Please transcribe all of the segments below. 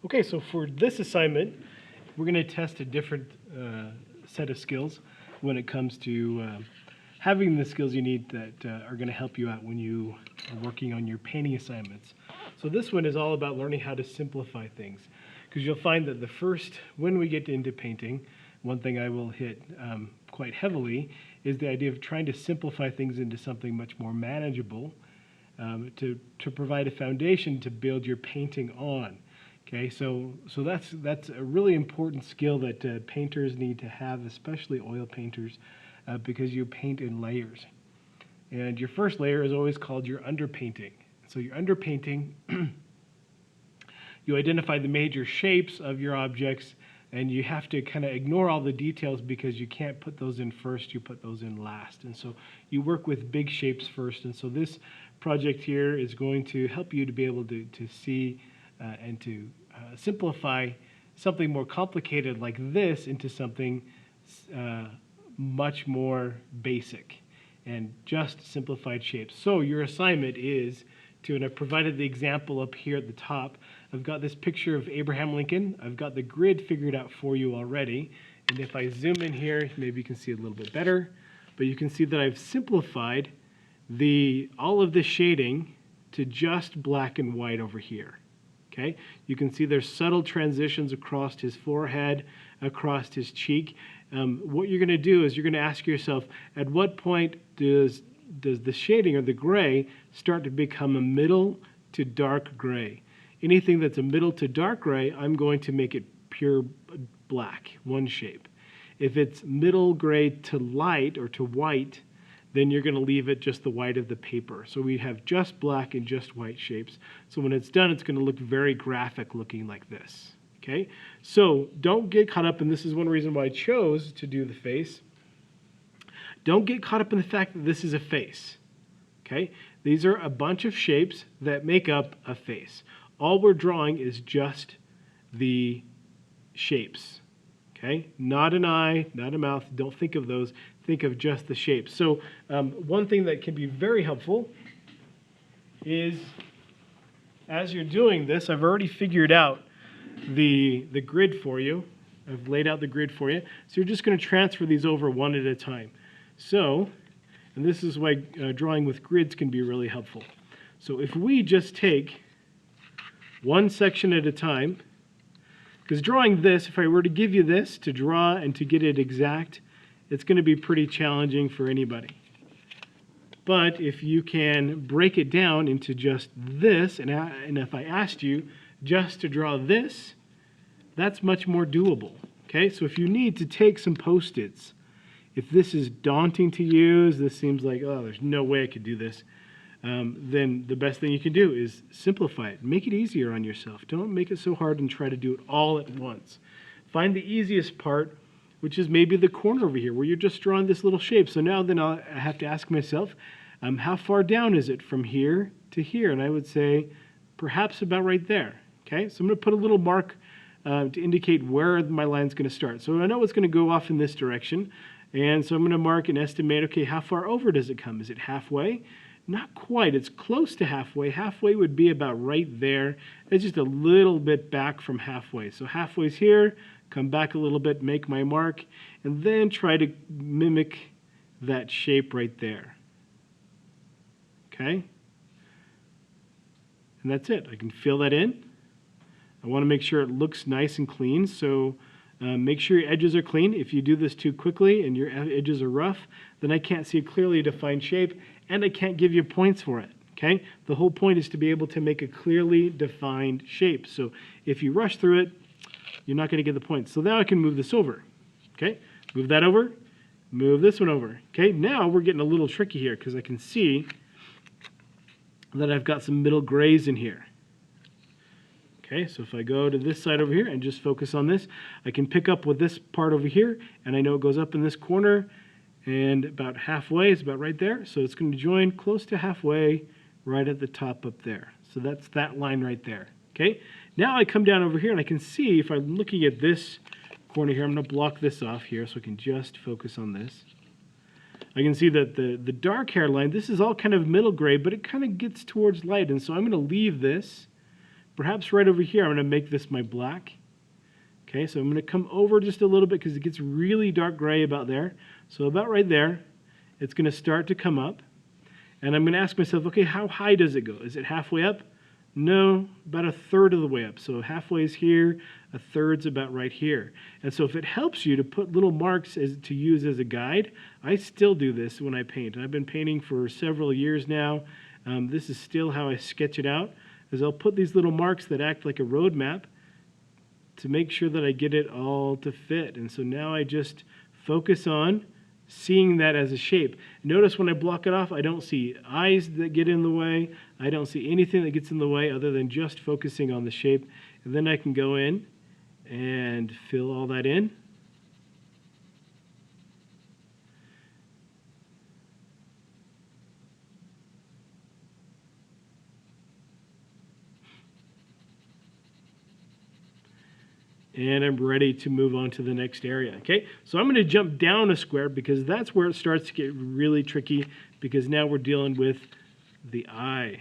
Okay, so for this assignment, we're going to test a different set of skills when it comes to having the skills you need that are going to help you out when you are working on your painting assignments. So this one is all about learning how to simplify things, because you'll find that when we get into painting, one thing I will hit quite heavily is the idea of trying to simplify things into something much more manageable to provide a foundation to build your painting on. Okay, so that's a really important skill that painters need to have, especially oil painters, because you paint in layers. And your first layer is always called your underpainting. So your underpainting, you identify the major shapes of your objects, and you have to kind of ignore all the details because you can't put those in first, you put those in last. And so you work with big shapes first. And so this project here is going to help you to be able to see and to simplify something more complicated like this into something much more basic and just simplified shapes. So your assignment is to, and I've provided the example up here at the top, I've got this picture of Abraham Lincoln. I've got the grid figured out for you already. And if I zoom in here, maybe you can see it a little bit better, but you can see that I've simplified all of the shading to just black and white over here. Okay, you can see there's subtle transitions across his forehead, across his cheek. What you're going to do is you're going to ask yourself, at what point does the shading or the gray start to become a middle to dark gray? Anything that's a middle to dark gray, I'm going to make it pure black, one shape. If it's middle gray to light or to white, then you're going to leave it just the white of the paper. So we have just black and just white shapes. So when it's done, it's going to look very graphic looking like this. Okay? So don't get caught up, and this is one reason why I chose to do the face. Don't get caught up in the fact that this is a face. Okay? These are a bunch of shapes that make up a face. All we're drawing is just the shapes. Okay? Not an eye, not a mouth. Don't think of those. Think of just the shapes. So one thing that can be very helpful is, as you're doing this, I've already figured out the grid for you. I've laid out the grid for you. So you're just going to transfer these over one at a time. So, and this is why drawing with grids can be really helpful. So if we just take one section at a time, because drawing this, if I were to give you this to draw and to get it exact, it's going to be pretty challenging for anybody. But if you can break it down into just this, and if I asked you just to draw this, that's much more doable. Okay, so if you need to take some Post-its, if this is daunting to use, this seems like, oh, there's no way I could do this, then the best thing you can do is simplify it. Make it easier on yourself. Don't make it so hard and try to do it all at once. Find the easiest part, which is maybe the corner over here where you're just drawing this little shape. So now then I have to ask myself, how far down is it from here to here? And I would say perhaps about right there. Okay, so I'm going to put a little mark to indicate where my line's going to start. So I know it's going to go off in this direction. And so I'm going to mark and estimate, okay, how far over does it come? Is it halfway? Not quite. It's close to halfway. Halfway would be about right there. It's just a little bit back from halfway. So halfway's here. Come back a little bit, make my mark, and then try to mimic that shape right there. Okay? And that's it. I can fill that in. I want to make sure it looks nice and clean, so make sure your edges are clean. If you do this too quickly and your edges are rough, then I can't see a clearly defined shape, and I can't give you points for it. Okay? The whole point is to be able to make a clearly defined shape. So if you rush through it, you're not going to get the points. So now I can move this over. Okay, move that over, move this one over. Okay, now we're getting a little tricky here because I can see that I've got some middle grays in here. Okay, so if I go to this side over here and just focus on this, I can pick up with this part over here, and I know it goes up in this corner, and about halfway is about right there. So it's going to join close to halfway right at the top up there. So that's that line right there. Okay, now I come down over here and I can see, if I'm looking at this corner here, I'm going to block this off here so I can just focus on this. I can see that the dark hairline, this is all kind of middle gray, but it kind of gets towards light, and so I'm going to leave this perhaps right over here, I'm going to make this my black. Okay, so I'm going to come over just a little bit because it gets really dark gray about there. So about right there, it's going to start to come up. And I'm going to ask myself, okay, how high does it go? Is it halfway up? No, about a third of the way up. So halfway is here, a third's about right here. And so if it helps you to put little marks to use as a guide, I still do this when I paint. And I've been painting for several years now. This is still how I sketch it out, is I'll put these little marks that act like a road map to make sure that I get it all to fit. And so now I just focus on seeing that as a shape. Notice when I block it off, I don't see eyes that get in the way. I don't see anything that gets in the way other than just focusing on the shape. And then I can go in and fill all that in. And I'm ready to move on to the next area. Okay, so I'm going to jump down a square because that's where it starts to get really tricky, because now we're dealing with the eye.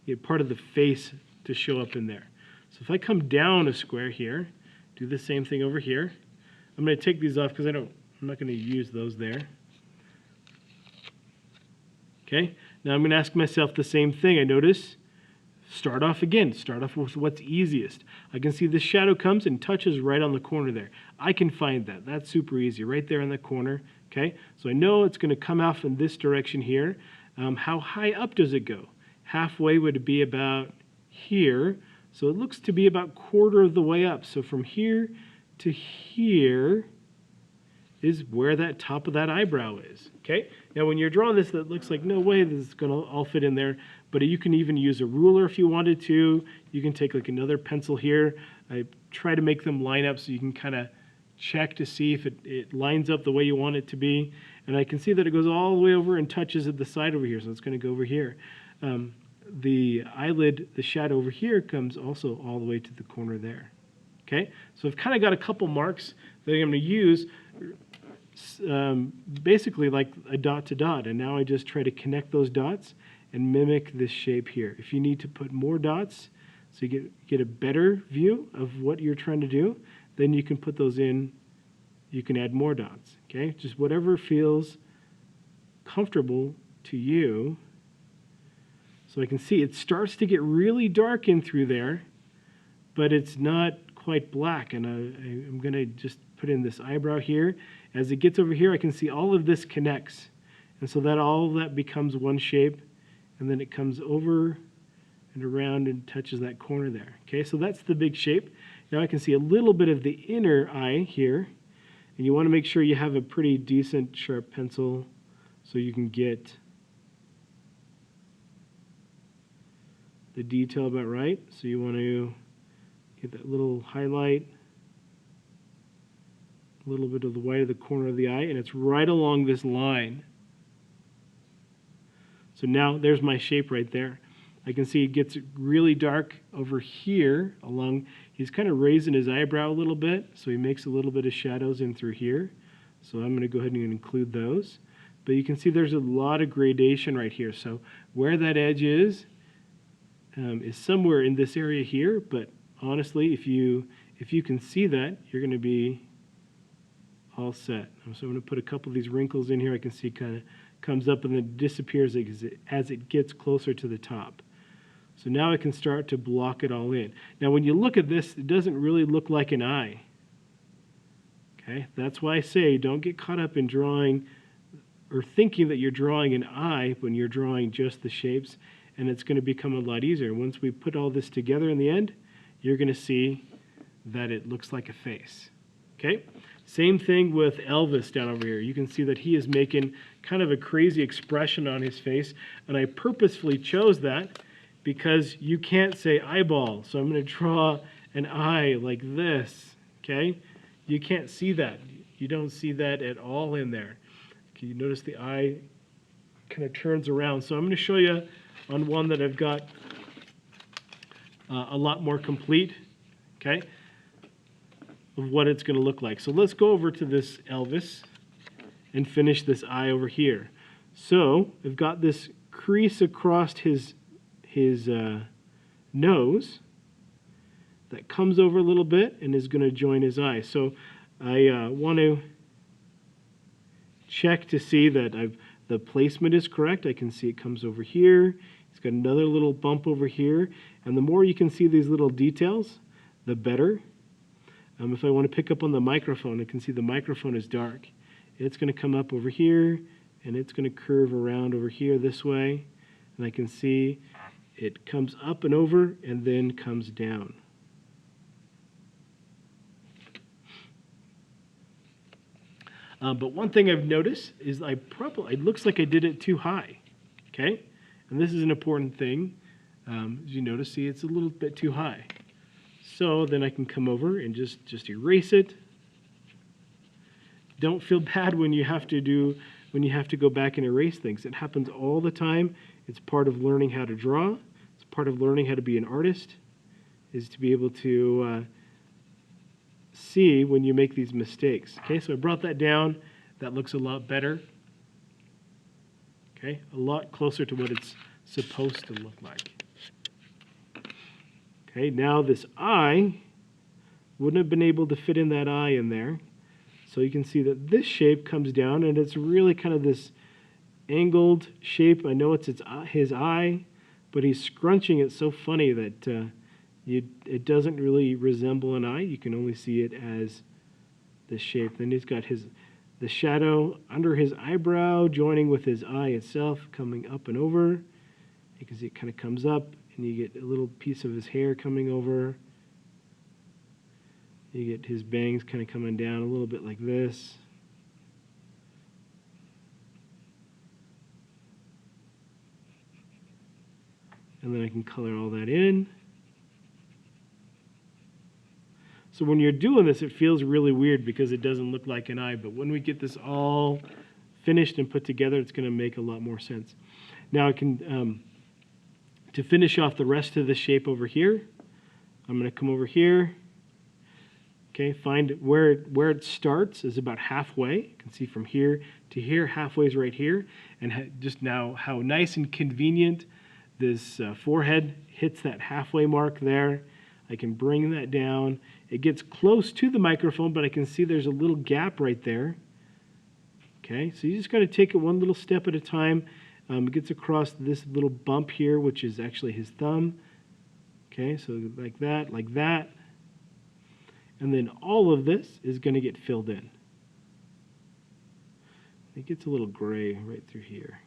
You get part of the face to show up in there. So if I come down a square here, do the same thing over here. I'm going to take these off because I'm not going to use those there. Okay, now I'm going to ask myself the same thing. I notice, start off with what's easiest. I can see the shadow comes and touches right on the corner there. I can find that. That's super easy, right there in the corner. Okay, so I know it's going to come off in this direction here. How high up does it go? Halfway would be about here. So it looks to be about quarter of the way up. So from here to here is where that top of that eyebrow is. Okay, now when you're drawing this, that looks like no way this is going to all fit in there. But you can even use a ruler if you wanted to. You can take like another pencil here. I try to make them line up so you can kind of check to see if it lines up the way you want it to be. And I can see that it goes all the way over and touches at the side over here. So it's going to go over here. The eyelid, the shadow over here, comes also all the way to the corner there. Okay, so I've kind of got a couple marks that I'm going to use basically like a dot to dot. And now I just try to connect those dots and mimic this shape here. If you need to put more dots so you get a better view of what you're trying to do, then you can put those in, you can add more dots, okay? Just whatever feels comfortable to you. So I can see it starts to get really dark in through there, but it's not quite black. And I'm gonna just put in this eyebrow here. As it gets over here, I can see all of this connects. And so that all of that becomes one shape. And then it comes over and around and touches that corner there. Okay, so that's the big shape. Now I can see a little bit of the inner eye here. And you want to make sure you have a pretty decent sharp pencil so you can get the detail about right. So you want to get that little highlight, a little bit of the white of the corner of the eye, and it's right along this line. So now there's my shape right there. I can see it gets really dark over here along, he's kind of raising his eyebrow a little bit, so he makes a little bit of shadows in through here. So I'm going to go ahead and include those. But you can see there's a lot of gradation right here. So where that edge is somewhere in this area here, but honestly, if you can see that, you're going to be all set. So I'm going to put a couple of these wrinkles in here. I can see kind of comes up and then disappears as it gets closer to the top. So now I can start to block it all in. Now when you look at this, it doesn't really look like an eye. Okay, that's why I say don't get caught up in drawing or thinking that you're drawing an eye when you're drawing just the shapes, and it's going to become a lot easier. Once we put all this together in the end, you're going to see that it looks like a face. Okay? Same thing with Elvis down over here. You can see that he is making kind of a crazy expression on his face, and I purposefully chose that because you can't say eyeball. So I'm going to draw an eye like this, okay? You can't see that. You don't see that at all in there. Okay, you notice the eye kind of turns around. So I'm going to show you on one that I've got a lot more complete, okay, of what it's going to look like. So let's go over to this Elvis and finish this eye over here. So I've got this crease across his nose that comes over a little bit and is going to join his eye. So I want to check to see that the placement is correct. I can see it comes over here. It's got another little bump over here. And the more you can see these little details, the better. If I want to pick up on the microphone, I can see the microphone is dark. It's going to come up over here, and it's going to curve around over here this way. And I can see it comes up and over and then comes down. But one thing I've noticed is it looks like I did it too high, okay? And this is an important thing. As you notice, see, it's a little bit too high. So then I can come over and just erase it. Don't feel bad when you have to go back and erase things. It happens all the time. It's part of learning how to draw. It's part of learning how to be an artist, is to be able to see when you make these mistakes. Okay, so I brought that down. That looks a lot better. Okay, a lot closer to what it's supposed to look like. Okay, now this eye wouldn't have been able to fit in that eye in there. So you can see that this shape comes down, and it's really kind of this angled shape. I know it's his eye, but he's scrunching it so funny that it doesn't really resemble an eye. You can only see it as this shape. Then he's got the shadow under his eyebrow joining with his eye itself, coming up and over. You can see it kind of comes up, and you get a little piece of his hair coming over. You get his bangs kind of coming down a little bit like this. And then I can color all that in. So when you're doing this, it feels really weird because it doesn't look like an eye. But when we get this all finished and put together, it's going to make a lot more sense. Now I can, to finish off the rest of the shape over here, I'm going to come over here. Okay, find where it starts is about halfway. You can see from here to here, halfway is right here. And just now how nice and convenient this forehead hits that halfway mark there. I can bring that down. It gets close to the microphone, but I can see there's a little gap right there. Okay, so you just got to take it one little step at a time. It gets across this little bump here, which is actually his thumb. Okay, so like that, like that. And then all of this is going to get filled in. It gets a little gray right through here.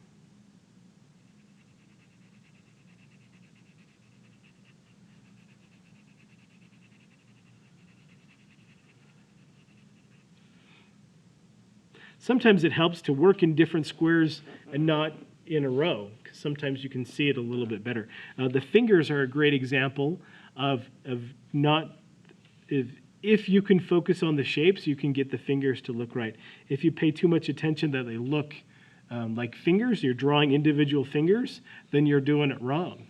Sometimes it helps to work in different squares and not in a row, because sometimes you can see it a little bit better. The fingers are a great example of if you can focus on the shapes, you can get the fingers to look right. If you pay too much attention that they look like fingers, you're drawing individual fingers, then you're doing it wrong.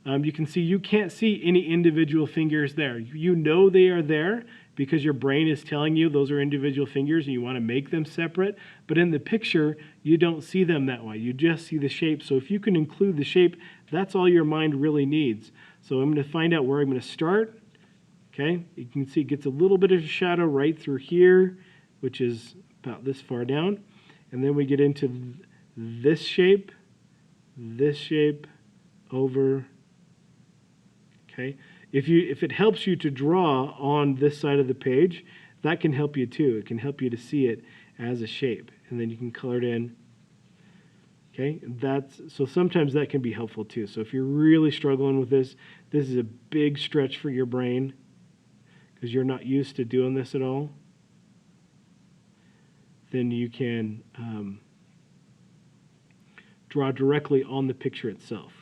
You can see you can't see any individual fingers there. You know they are there because your brain is telling you those are individual fingers and you want to make them separate. But in the picture, you don't see them that way. You just see the shape. So if you can include the shape, that's all your mind really needs. So I'm going to find out where I'm going to start. Okay, you can see it gets a little bit of shadow right through here, which is about this far down. And then we get into this shape, over. Okay, if it helps you to draw on this side of the page, that can help you too. It can help you to see it as a shape, and then you can color it in. Okay, so sometimes that can be helpful too. So if you're really struggling with this is a big stretch for your brain because you're not used to doing this at all. Then you can draw directly on the picture itself.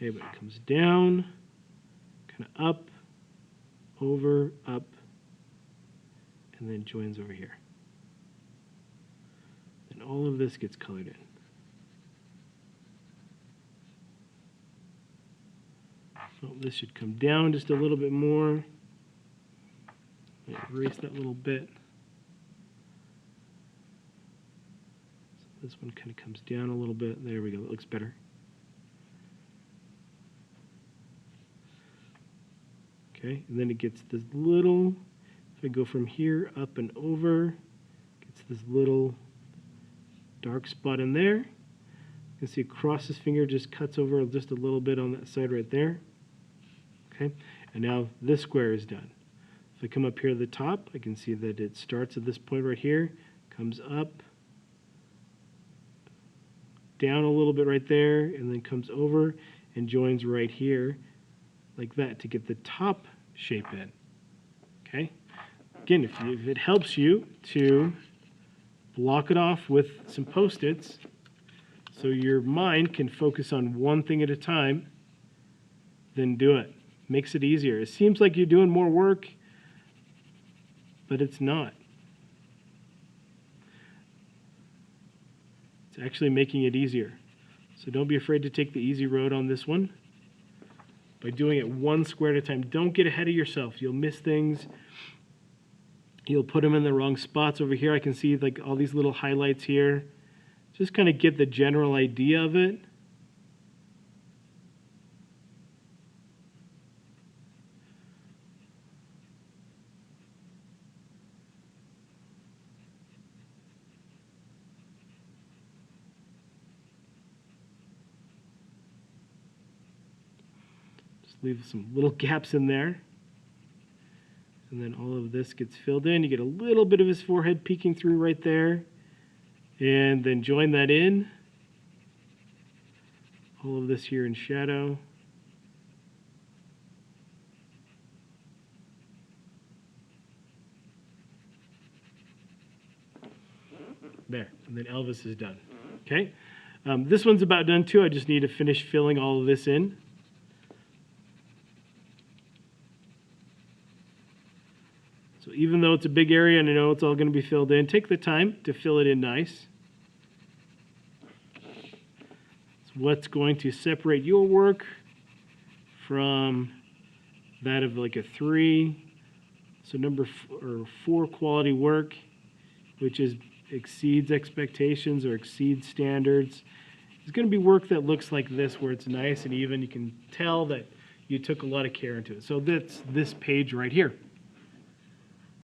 Okay, but it comes down, kind of up, over, up, and then joins over here. And all of this gets colored in. So this should come down just a little bit more. Erase that little bit. This one kind of comes down a little bit. There we go. It looks better. Okay, and then it gets this little, if I go from here up and over, gets this little dark spot in there. You can see across his finger just cuts over just a little bit on that side right there. Okay, and now this square is done. If I come up here to the top, I can see that it starts at this point right here, comes up, down a little bit right there, and then comes over and joins right here like that to get the top shape in. Okay? Again, if it helps you to block it off with some Post-its so your mind can focus on one thing at a time, then do it. Makes it easier. It seems like you're doing more work, but it's not. It's actually making it easier. So don't be afraid to take the easy road on this one by doing it one square at a time. Don't get ahead of yourself. You'll miss things. You'll put them in the wrong spots. Over here I can see like all these little highlights here. Just kind of get the general idea of it. Leave some little gaps in there. And then all of this gets filled in. You get a little bit of his forehead peeking through right there. And then join that in. All of this here in shadow. There. And then Elvis is done. Okay? This one's about done too. I just need to finish filling all of this in. So even though it's a big area and I know it's all going to be filled in, take the time to fill it in nice. It's what's going to separate your work from that of like a 3. So number 4 quality work, which is exceeds expectations or exceeds standards. It's going to be work that looks like this, where it's nice and even. You can tell that you took a lot of care into it. So that's this page right here.